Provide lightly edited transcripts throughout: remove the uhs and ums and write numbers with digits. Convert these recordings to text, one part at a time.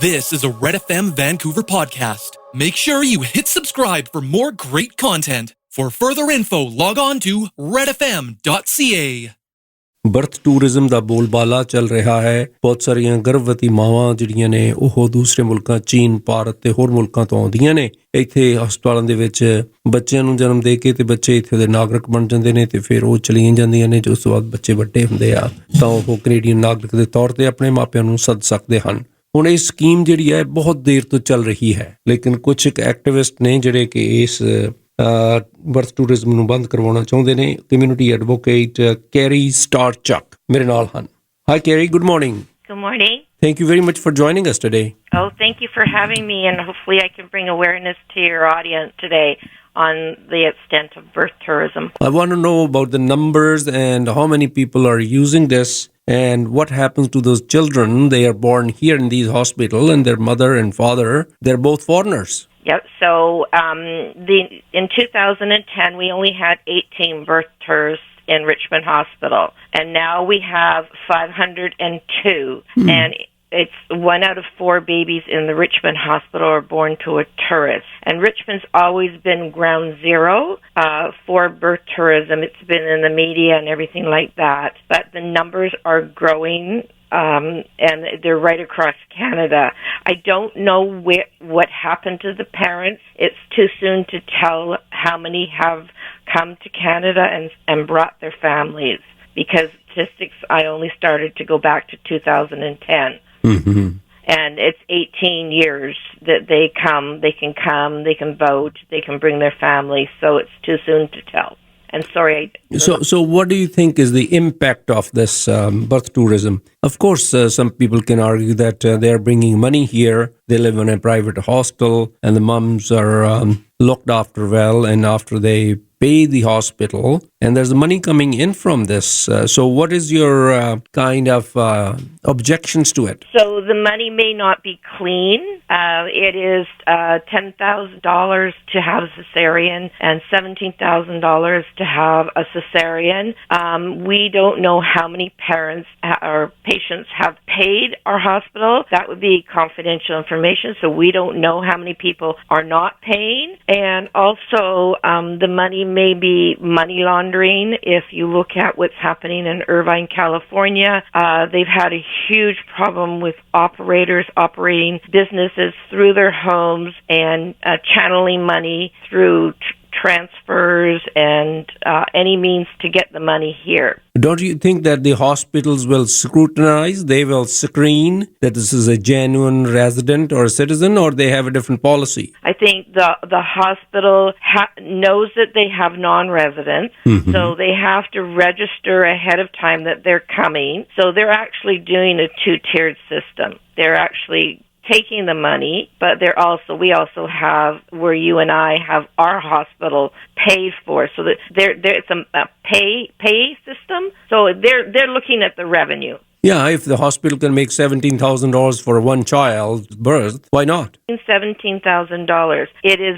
This is a Red FM Vancouver podcast. Make sure you hit subscribe for more great content. For further info, log on to redfm.ca. Birth tourism ਦਾ ਬੋਲਬਾਲਾ ਚੱਲ ਰਿਹਾ ਹੈ। ਬਹੁਤ ਸਾਰੀਆਂ ਗਰਭਵਤੀ ਮਾਵਾਂ ਜਿਹੜੀਆਂ ਨੇ ਉਹ ਦੂਸਰੇ ਮੁਲਕਾਂ ਚੀਨ, ਭਾਰਤ ਤੇ ਹੋਰ ਮੁਲਕਾਂ ਤੋਂ ਆਉਂਦੀਆਂ ਨੇ ਇੱਥੇ ਹਸਪਤਾਲਾਂ ਦੇ ਵਿੱਚ ਬੱਚਿਆਂ ਨੂੰ ਜਨਮ ਦੇ ਕੇ ਤੇ ਬੱਚੇ ਇੱਥੇ ਦੇ ਨਾਗਰਿਕ ਬਣ ਜਾਂਦੇ ਨੇ ਤੇ ਫਿਰ ਉਹ ਚਲੀਆਂ ਜਾਂਦੀਆਂ ਨੇ। ਜੋ ਉਸ ਤੋਂ ਬਾਅਦ ਬੱਚੇ ਵੱਡੇ ਹੁੰਦੇ ਆ ਤਾਂ ਉਹ ਕੈਨੇਡੀਅਨ ਨਾਗਰਿਕ ਦੇ ਤੌਰ ਤੇ ਆਪਣੇ ਮਾਪਿਆਂ ਨੂੰ ਸੱਦ ਸਕਦੇ ਹਨ। ਹੁਣ ਇਹ ਸਕੀਮ ਜਿਹੜੀ ਹੈ ਬਹੁਤ ਦੇਰ ਤੋਂ ਚੱਲ ਰਹੀ ਹੈ, ਲੇਕਿਨ ਕੁਝ ਇੱਕ ਐਕਟਿਵਿਸਟ ਨੇ ਜਿਹੜੇ ਕਿ ਇਸ ਬਰਥ ਟੂਰਿਜ਼ਮ ਨੂੰ ਬੰਦ ਕਰਵਾਉਣਾ ਚਾਹੁੰਦੇ ਨੇ। ਕਮਿਊਨਿਟੀ ਐਡਵੋਕੇਟ ਕੈਰੀ ਸਟਾਰਚਕ ਮੇਰੇ ਨਾਲ ਹਨ। High carry, good morning. Good morning. Thank you very much for joining us today. Oh, thank you for having me, and hopefully I can bring awareness to your audience today on the extent of birth tourism. I want to know about the numbers and how many people are using this and what happens to those children. They are born here in these hospitals and their mother and father, they're both foreigners. Yep. So in 2010, we only had 18 birth tours in Richmond Hospital, and now we have 502, and it's 1 out of 4 babies in the Richmond Hospital are born to a tourist. And Richmond's always been ground zero for birth tourism. It's been in the media and everything like that, but the numbers are growing. And they're right across Canada. I don't know what happened to the parents. It's too soon to tell how many have come to Canada and brought their families, because statistics, I only started to go back to 2010. Mm-hmm. And it's 18 years that they can vote, they can bring their family, so it's too soon to tell. And sorry. So what do you think is the impact of this birth tourism? Of course, some people can argue that they are bringing money here. They live in a private hostel, and the mums are looked after well, and after they pay the hospital, and there's money coming in from this. So what is your kind of objections to it? So the money may not be clean. It is $10,000 to have a cesarean and $17,000 to have a cesarean. We don't know how many parents or patients have paid our hospital. That would be confidential information, so we don't know how many people are not paying. And also the money may be money laundering. If you look at what's happening in Irvine, California, they've had a huge problem with operators operating businesses through their homes and channeling money through transfers and any means to get the money here. Don't you think that the hospitals will scrutinize, they will screen that this is a genuine resident or a citizen, or they have a different policy? I think the hospital knows that they have non-residents, mm-hmm. so they have to register ahead of time that they're coming. So they're actually doing a 2-tiered system. They're actually taking the money, but we also have where you and I have our hospital paid for, so that it's a pay system. So they're looking at the revenue. Yeah, if the hospital can make $17,000 for one child's birth, why not? $17,000. It is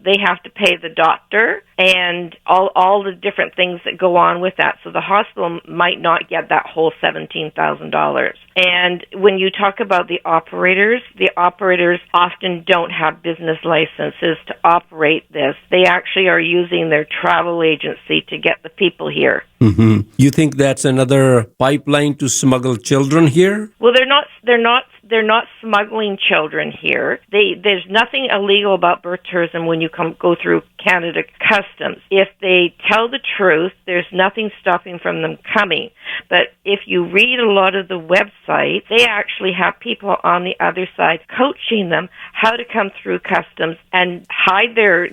they have to pay the doctor and all the different things that go on with that. So the hospital might not get that whole $17,000. And when you talk about the operators often don't have business licenses to operate this. They actually are using their travel agency to get the people here. Mm-hmm. You think that's another pipeline to smuggle children here? Well, they're not smuggling children here. There's nothing illegal about birth tourism when you go through Canada Customs. If they tell the truth, there's nothing stopping from them coming. But if you read a lot of the websites, they actually have people on the other side coaching them how to come through customs and hide their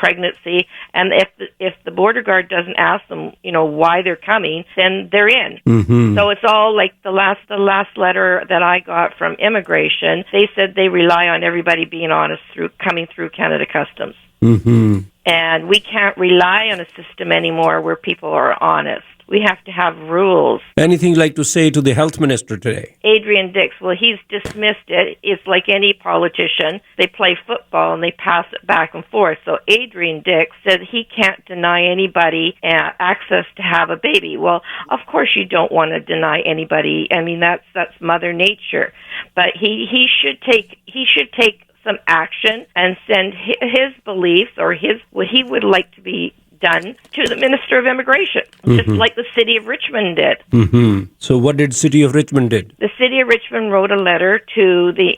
pregnancy. And if the border guard doesn't ask them, why they're coming, then they're in. Mm-hmm. So it's all like the last letter that I got from immigration. They said they rely on everybody being honest coming through Canada Customs. Mm-hmm. And we can't rely on a system anymore where people are honest. We have to have rules. Anything you'd like to say to the health minister today? Adrian Dix, well, he's dismissed it. It's like any politician. They play football and they pass it back and forth. So Adrian Dix said he can't deny anybody access to have a baby. Well, of course you don't want to deny anybody. I mean, that's Mother Nature. But he should take some action and send his beliefs or what he would like to be done to the Minister of Immigration, just like the City of Richmond did. Mm-hmm. So what did City of Richmond did? The City of Richmond wrote a letter to the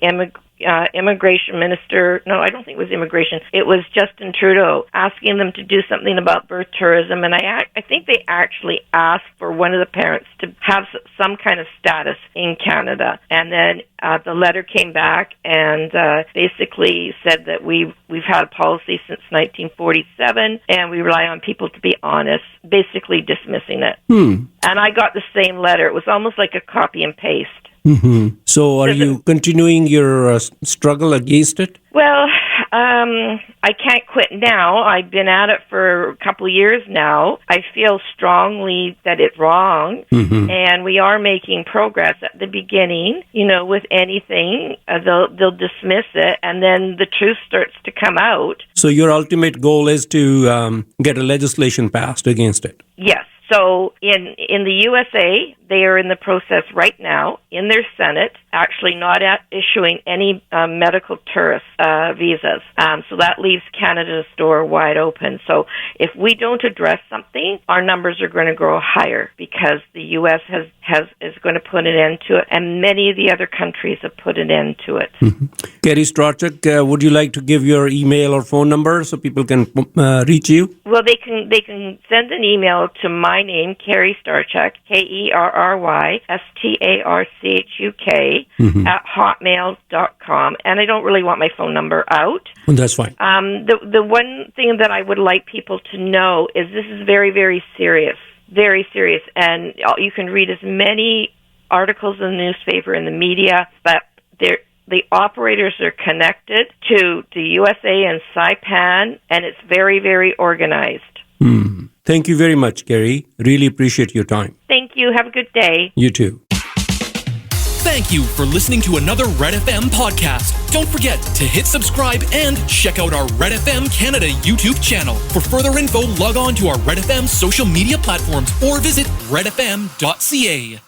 immigration minister. No, I don't think it was immigration. It was Justin Trudeau, asking them to do something about birth tourism. And I think they actually asked for one of the parents to have some kind of status in Canada. And then the letter came back and basically said that we've had a policy since 1947 and we rely on people to be honest, basically dismissing it. And I got the same letter. It was almost like a copy and paste. Mm-hmm. So are you continuing your struggle against it? Well, I can't quit now. I've been at it for a couple of years now. I feel strongly that it's wrong, and we are making progress. At the beginning, with anything, they'll dismiss it, and then the truth starts to come out. So your ultimate goal is to get a legislation passed against it? Yes. So in the USA, they are in the process right now in their Senate, actually not issuing any medical tourist visas. So that leaves Canada's door wide open. So if we don't address something, our numbers are going to grow higher because the U.S. is going to put an end to it, and many of the other countries have put an end to it. Kerry Starchuk, would you like to give your email or phone number so people can reach you? Well, they can send an email to my name, Kerry Starchuk, KerryStarchuk, at hotmail.com. And I don't really want my phone number out. That's fine. The one thing that I would like people to know is this is very, very serious. Very serious. And you can read as many articles in the newspaper, in the media, but the operators are connected to the USA and Saipan, and it's very, very organized. Thank you very much, Kerry. Really appreciate your time. Thank you. Have a good day. You too. Thank you for listening to another Red FM podcast. Don't forget to hit subscribe and check out our Red FM Canada YouTube channel. For further info, log on to our Red FM social media platforms or visit redfm.ca.